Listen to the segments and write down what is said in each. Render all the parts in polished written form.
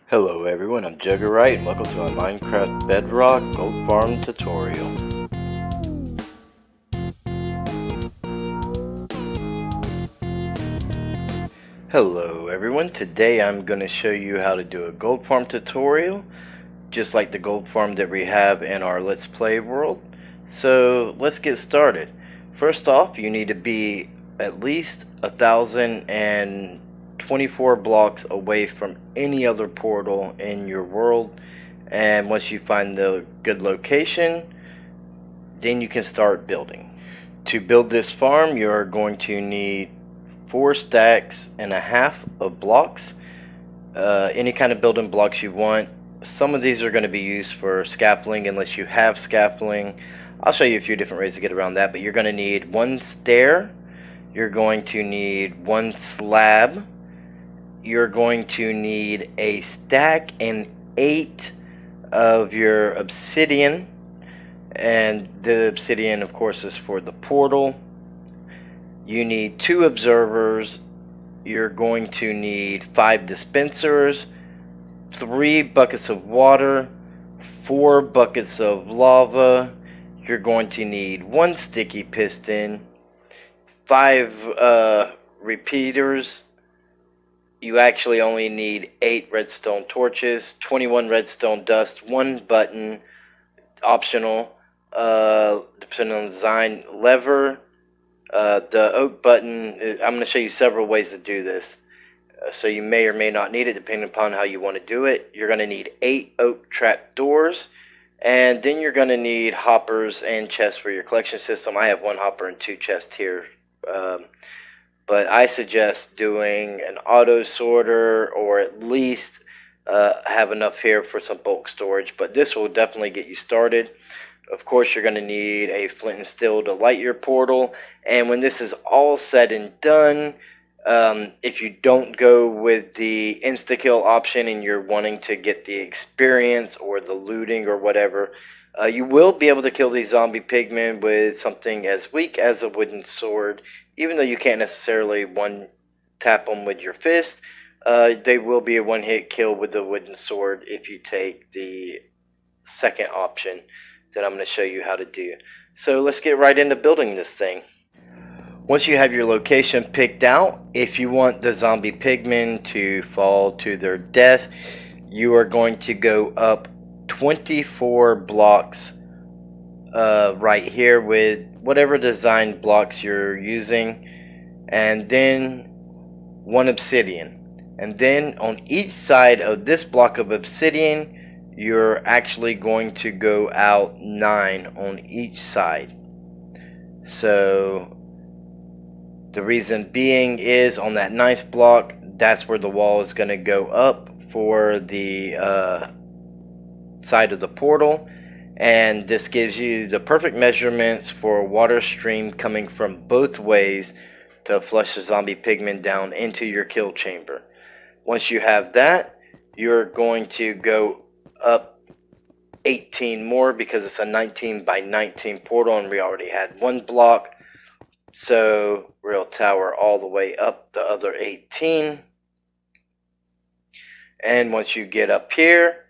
Hello everyone, I'm Juggerite and welcome to my Minecraft Bedrock Gold Farm tutorial. Hello everyone, today I'm going to show you how to do a gold farm tutorial just like the gold farm that we have in our Let's Play world. So let's get started. First off, you need to be at least 1,024 blocks away from any other portal in your world, and once you find the good location, then you can start building. To build this farm, you're going to need 4 stacks and a half of blocks, any kind of building blocks you want. Some of these are going to be used for scaffolding unless you have scaffolding. I'll show you a few different ways to get around that, but you're going to need 1 stair, you're going to need 1 slab, you're going to need a stack and 8 of your obsidian, and the obsidian of course is for the portal. You need 2 observers, you're going to need 5 dispensers, 3 buckets of water, 4 buckets of lava, you're going to need 1 sticky piston, 5 repeaters. You actually only need 8 redstone torches, 21 redstone dust, 1 button, optional, depending on the design, lever. The oak button, I'm going to show you several ways to do this. So you may or may not need it depending upon how you want to do it. You're going to need 8 oak trap doors, and then you're going to need hoppers and chests for your collection system. I have 1 hopper and 2 chests here, but I suggest doing an auto sorter, or at least have enough here for some bulk storage, but this will definitely get you started. Of course, you're going to need a flint and steel to light your portal, and when this is all said and done, if you don't go with the insta-kill option and you're wanting to get the experience or the looting or whatever, you will be able to kill these zombie pigmen with something as weak as a wooden sword. Even though you can't necessarily one-tap them with your fist, they will be a one-hit kill with the wooden sword if you take the second option that I'm going to show you how to do. So let's get right into building this thing. Once you have your location picked out, if you want the zombie pigmen to fall to their death, you are going to go up 24 blocks right here with whatever design blocks you're using, and then 1 obsidian. And then on each side of this block of obsidian, you're actually going to go out 9 on each side. So the reason being is on that 9th block, that's where the wall is going to go up for the side of the portal, and this gives you the perfect measurements for a water stream coming from both ways to flush the zombie pigmen down into your kill chamber. Once you have that, you're going to go up 18 more because it's a 19 by 19 portal, and we already had 1 block, so we'll tower all the way up the other 18. And once you get up here,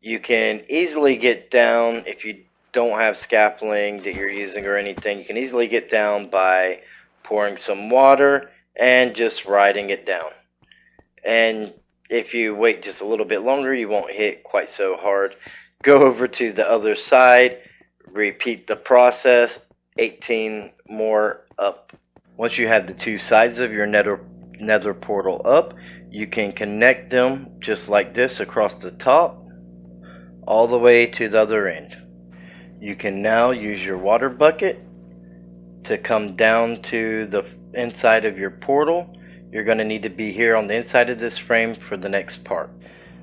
you can easily get down. If you don't have scaffolding that you're using or anything, you can easily get down by pouring some water and just riding it down. And if you wait just a little bit longer, you won't hit quite so hard. Go over to the other side, repeat the process, 18 more up. Once you have the 2 sides of your nether portal up, you can connect them just like this across the top all the way to the other end. You can now use your water bucket to come down to the inside of your portal. You're going to need to be here on the inside of this frame for the next part.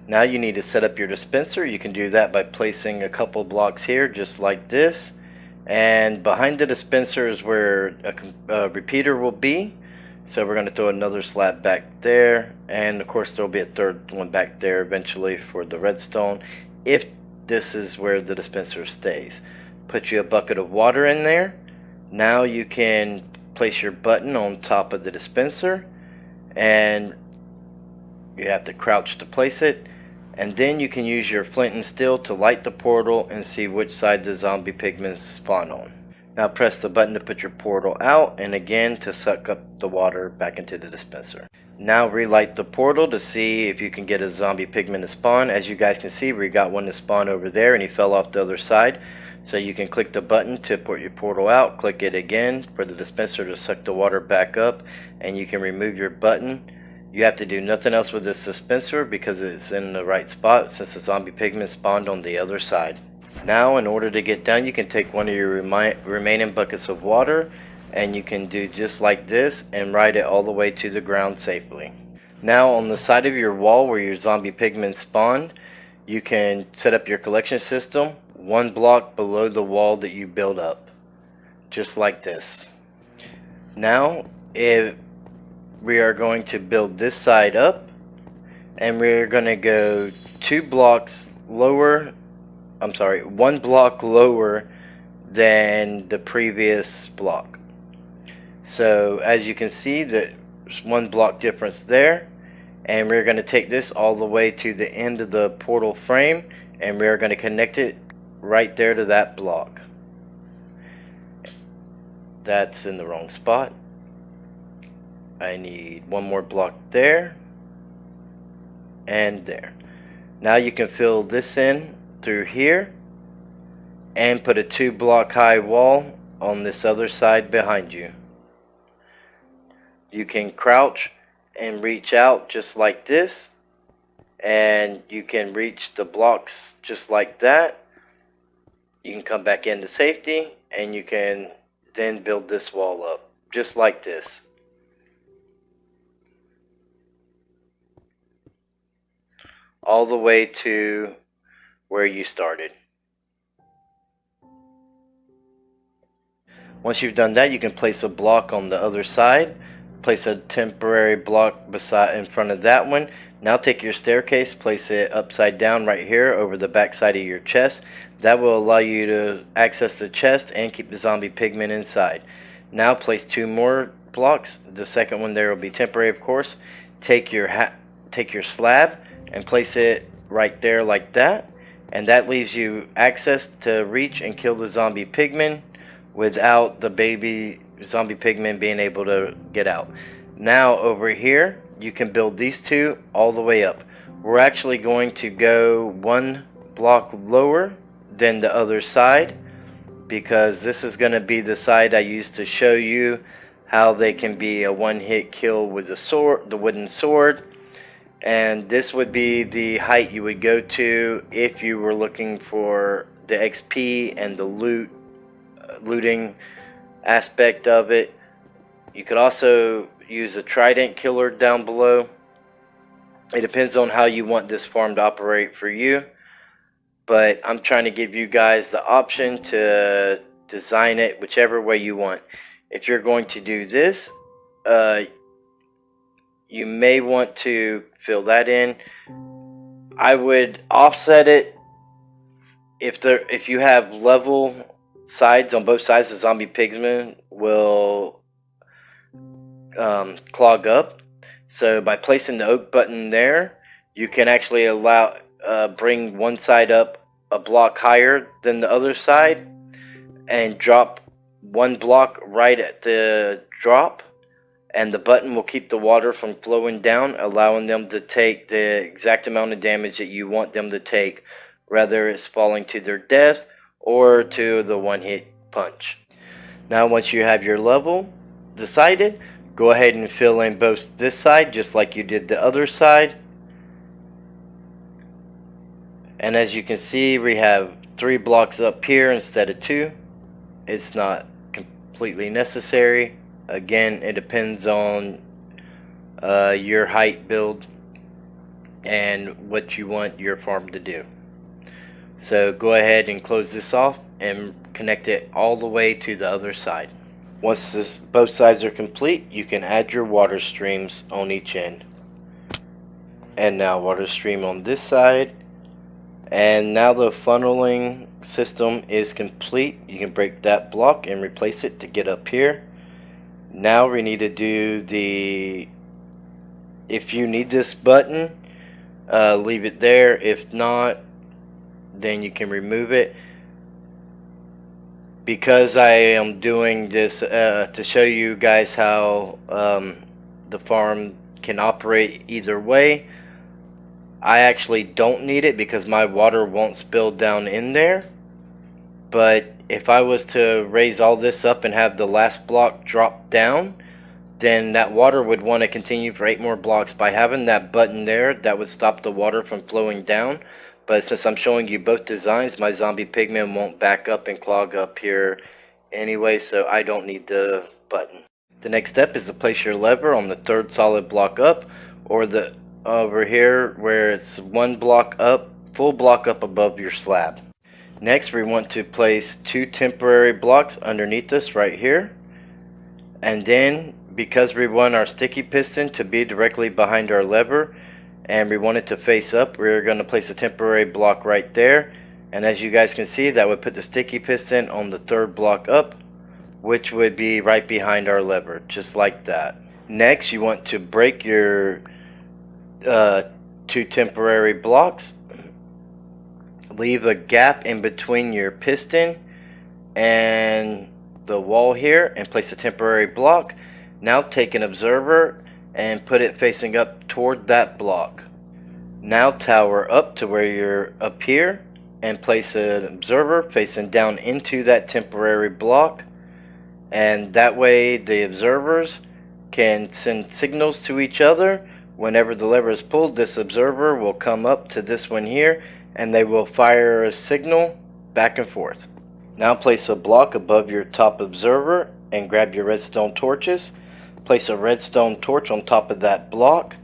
Now you need to set up your dispenser. You can do that by placing a couple blocks here just like this, and behind the dispenser is where a repeater will be. So we're going to throw another slab back there, and of course there will be a 3rd one back there eventually for the redstone, if this is where the dispenser stays. Put you a bucket of water in there. Now you can place your button on top of the dispenser, and you have to crouch to place it. And then you can use your flint and steel to light the portal and see which side the zombie pigments spawn on. Now press the button to put your portal out, and again to suck up the water back into the dispenser. Now relight the portal to see if you can get a zombie pigment to spawn. As you guys can see, we got one to spawn over there and he fell off the other side. So you can click the button to put your portal out, click it again for the dispenser to suck the water back up, and you can remove your button. You have to do nothing else with this dispenser because it's in the right spot since the zombie pigment spawned on the other side. Now in order to get done, you can take one of your remaining buckets of water and you can do just like this and ride it all the way to the ground safely. Now on the side of your wall where your zombie pigment spawned, you can set up your collection system one block below the wall that you build up, just like this. Now if we are going to build this side up, and we're going to go 1 block lower than the previous block. So as you can see, there's 1 block difference there, and we're going to take this all the way to the end of the portal frame, and we're going to connect it right there to that block. That's in the wrong spot. I need 1 more block there and there. Now you can fill this in through here and put a 2 block high wall on this other side behind you. You can crouch and reach out just like this, and you can reach the blocks just like that. You can come back into safety and you can then build this wall up just like this. All the way to where you started. Once you've done that, you can place a block on the other side. Place a temporary block beside in front of that one. Now take your staircase, place it upside down right here over the back side of your chest. That will allow you to access the chest and keep the zombie pigment inside. Now place 2 more blocks. The second one there will be temporary, of course. Take your slab and place it right there like that, and that leaves you access to reach and kill the zombie pigman without the baby zombie pigman being able to get out. Now over here you can build these 2 all the way up. We're actually going to go 1 block lower than the other side because this is going to be the side I used to show you how they can be a 1-hit kill with the sword, the wooden sword. And this would be the height you would go to if you were looking for the XP and the looting aspect of it. You could also use a trident killer down below. It depends on how you want this farm to operate for you, but I'm trying to give you guys the option to design it whichever way you want. If you're going to do this, you may want to fill that in. I would offset it. If you have level sides on both sides, the zombie pigman will clog up. So by placing the oak button there, you can actually bring one side up a block higher than the other side and drop 1 block right at the drop, and the button will keep the water from flowing down, allowing them to take the exact amount of damage that you want them to take, whether it's falling to their death or to the 1-hit punch. Now once you have your level decided, go ahead and fill in both this side just like you did the other side. And as you can see, we have 3 blocks up here instead of 2. It's not completely necessary. Again, it depends on your height build and what you want your farm to do. So go ahead and close this off and connect it all the way to the other side. Once both sides are complete, you can add your water streams on each end. And now water stream on this side. And now the funneling system is complete. You can break that block and replace it to get up here. Now we need to do if you need this button, leave it there. If not, then you can remove it. Because I am doing this to show you guys how the farm can operate either way, I actually don't need it because my water won't spill down in there. But if I was to raise all this up and have the last block drop down, then that water would want to continue for 8 more blocks. By having that button there, that would stop the water from flowing down. But since I'm showing you both designs, my zombie pigman won't back up and clog up here anyway, so I don't need the button. The next step is to place your lever on the 3rd solid block up, or the over here where it's 1 block up, full block up above your slab. Next, we want to place 2 temporary blocks underneath us right here. And then, because we want our sticky piston to be directly behind our lever, and we want it to face up, we're going to place a temporary block right there. And as you guys can see, that would put the sticky piston on the 3rd block up, which would be right behind our lever, just like that. Next, you want to break your 2 temporary blocks. Leave a gap in between your piston and the wall here and place a temporary block. Now take an observer and put it facing up toward that block. Now tower up to where you're up here and place an observer facing down into that temporary block, and that way the observers can send signals to each other. Whenever the lever is pulled, this observer will come up to this one here and they will fire a signal back and forth. Now place a block above your top observer and grab your redstone torches. Place a redstone torch on top of that block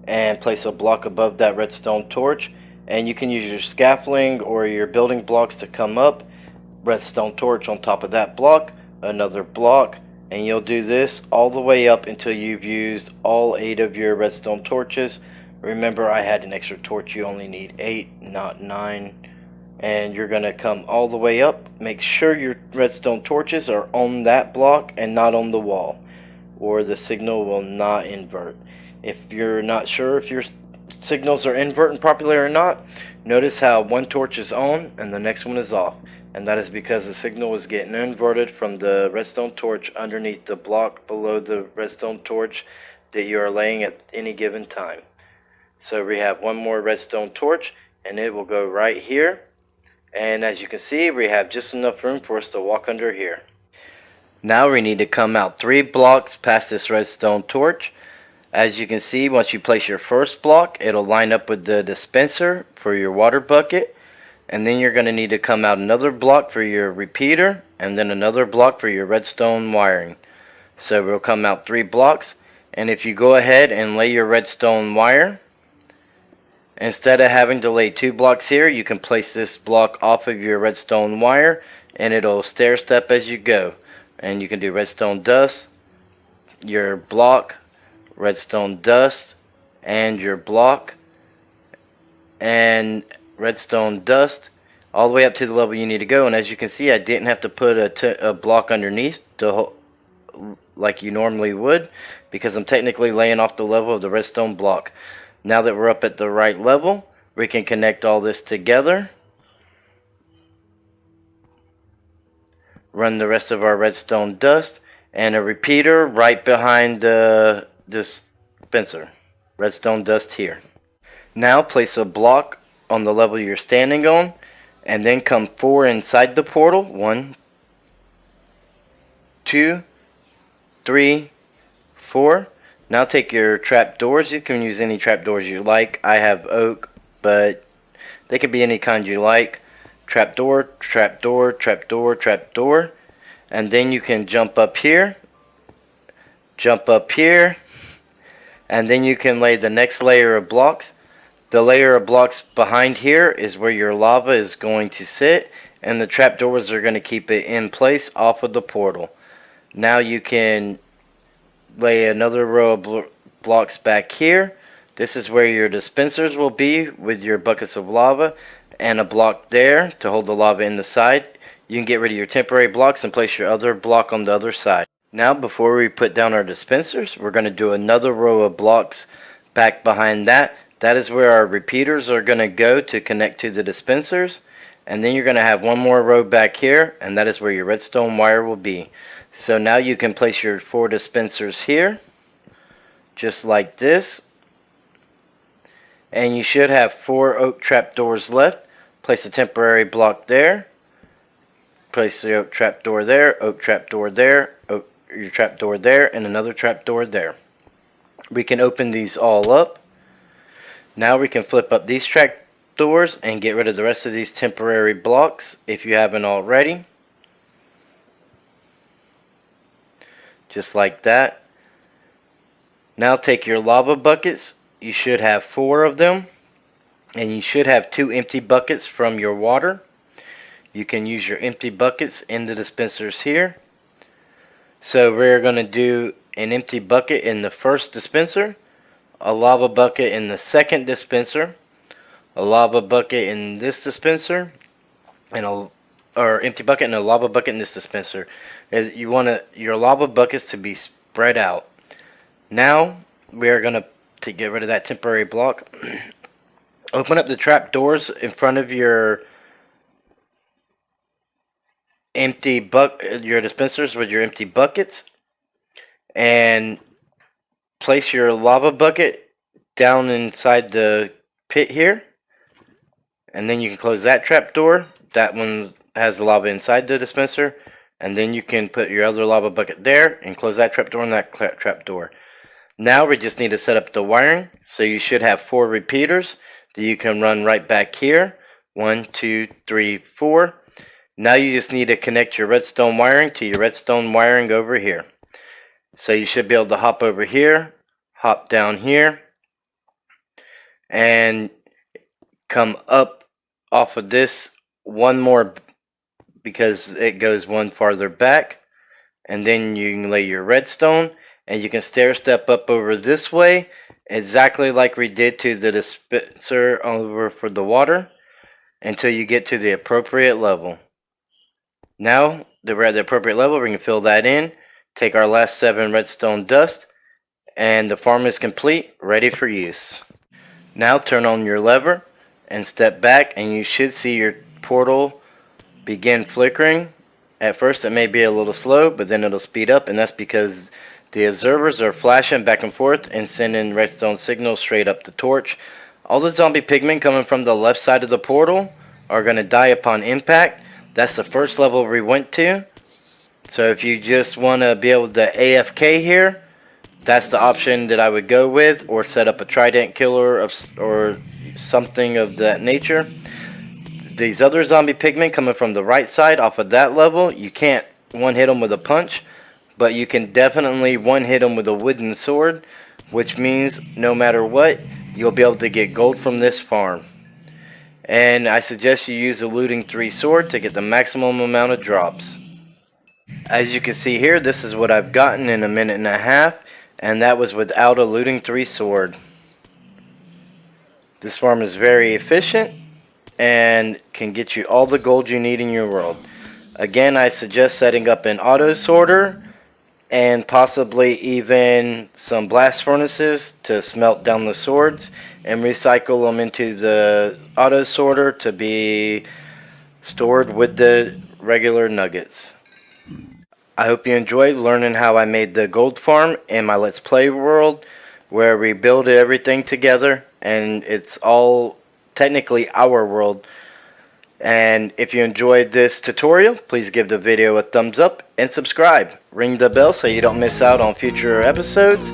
and place a block above that redstone torch, and you can use your scaffolding or your building blocks to come up. Redstone torch on top of that block, another block, and you'll do this all the way up until you've used all 8 of your redstone torches. Remember, I had an extra torch. You only need 8, not 9. And you're going to come all the way up. Make sure your redstone torches are on that block and not on the wall, or the signal will not invert. If you're not sure if your signals are inverting properly or not, notice how one torch is on and the next one is off. And that is because the signal is getting inverted from the redstone torch underneath the block below the redstone torch that you are laying at any given time. So we have one more redstone torch and it will go right here. And as you can see, we have just enough room for us to walk under here. Now we need to come out 3 blocks past this redstone torch. As you can see, once you place your first block, it'll line up with the dispenser for your water bucket. And then you're going to need to come out another block for your repeater, and then another block for your redstone wiring. So we'll come out 3 blocks. And if you go ahead and lay your redstone wire, instead of having to lay 2 blocks here, you can place this block off of your redstone wire and it'll stair step as you go. And you can do redstone dust, your block, redstone dust, and your block, and redstone dust, all the way up to the level you need to go. And as you can see, I didn't have to put a block underneath to like you normally would, because I'm technically laying off the level of the redstone block. Now that we're up at the right level, we can connect all this together, run the rest of our redstone dust, and a repeater right behind the dispenser. Redstone dust here. Now place a block on the level you're standing on, and then come 4 inside the portal. 1, 2, 3, 4. Now take your trap doors. You can use any trap doors you like. I have oak, but they can be any kind you like. Trap door, trap door, trap door, trap door. And then you can jump up here, and then you can lay the next layer of blocks. The layer of blocks behind here is where your lava is going to sit, and the trapdoors are going to keep it in place off of the portal. Now you can lay another row of blocks back here. This is where your dispensers will be with your buckets of lava, and a block there to hold the lava in the side. You can get rid of your temporary blocks and place your other block on the other side. Now before we put down our dispensers, we're going to do another row of blocks back behind that That is where our repeaters are going to go to connect to the dispensers. And then you're going to have one more row back here, and that is where your redstone wire will be. So now you can place your 4 dispensers here, just like this. And you should have 4 oak trapdoors left. Place a temporary block there. Place the oak trapdoor there, oak trapdoor there, your trapdoor there, and another trapdoor there. We can open these all up. Now we can flip up these trapdoors and get rid of the rest of these temporary blocks if you haven't already. Just like that. Now take your lava buckets. You should have 4 of them. And you should have 2 empty buckets from your water. You can use your empty buckets in the dispensers here. So we're going to do an empty bucket in the first dispenser, a lava bucket in the second dispenser, a lava bucket in this dispenser, and empty bucket and a lava bucket in this dispenser. As you want your lava buckets to be spread out. Now we are going to get rid of that temporary block. Open up the trap doors in front of your your dispensers with your empty buckets, and place your lava bucket down inside the pit here, and then you can close that trap door. That one has the lava inside the dispenser, and then you can put your other lava bucket there and close that trap door and that trap door. Now we just need to set up the wiring. So you should have 4 repeaters that you can run right back here. 1, 2, 3, 4. Now you just need to connect your redstone wiring to your redstone wiring over here. So you should be able to hop over here, hop down here, and come up off of this one more because it goes one farther back. And then you can lay your redstone, and you can stair step up over this way, exactly like we did to the dispenser over for the water, until you get to the appropriate level. Now that we're at the appropriate level, we can fill that in, take our last 7 redstone dust, and the farm is complete, ready for use. Now turn on your lever and step back, and you should see your portal begin flickering. At first it may be a little slow, but then it'll speed up, and that's because the observers are flashing back and forth and sending redstone signals straight up the torch. All the zombie pigmen coming from the left side of the portal are going to die upon impact. That's the first level we went to. So if you just want to be able to AFK here, that's the option that I would go with, or set up a trident killer or something of that nature. These other zombie pigmen coming from the right side off of that level, you can't one hit them with a punch, but you can definitely one hit them with a wooden sword, which means no matter what, you'll be able to get gold from this farm. And I suggest you use a looting 3 sword to get the maximum amount of drops. As you can see here, this is what I've gotten in a minute and a half, and that was without a looting 3 sword. This farm is very efficient and can get you all the gold you need in your world. Again, I suggest setting up an auto sorter and possibly even some blast furnaces to smelt down the swords and recycle them into the auto sorter to be stored with the regular nuggets. I hope you enjoyed learning how I made the gold farm in my Let's Play world, where we build everything together, and it's all technically our world. And if you enjoyed this tutorial, please give the video a thumbs up and subscribe. Ring the bell so you don't miss out on future episodes.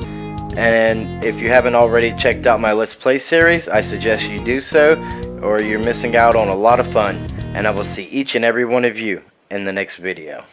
And if you haven't already checked out my Let's Play series, I suggest you do so, or you're missing out on a lot of fun. And I will see each and every one of you in the next video.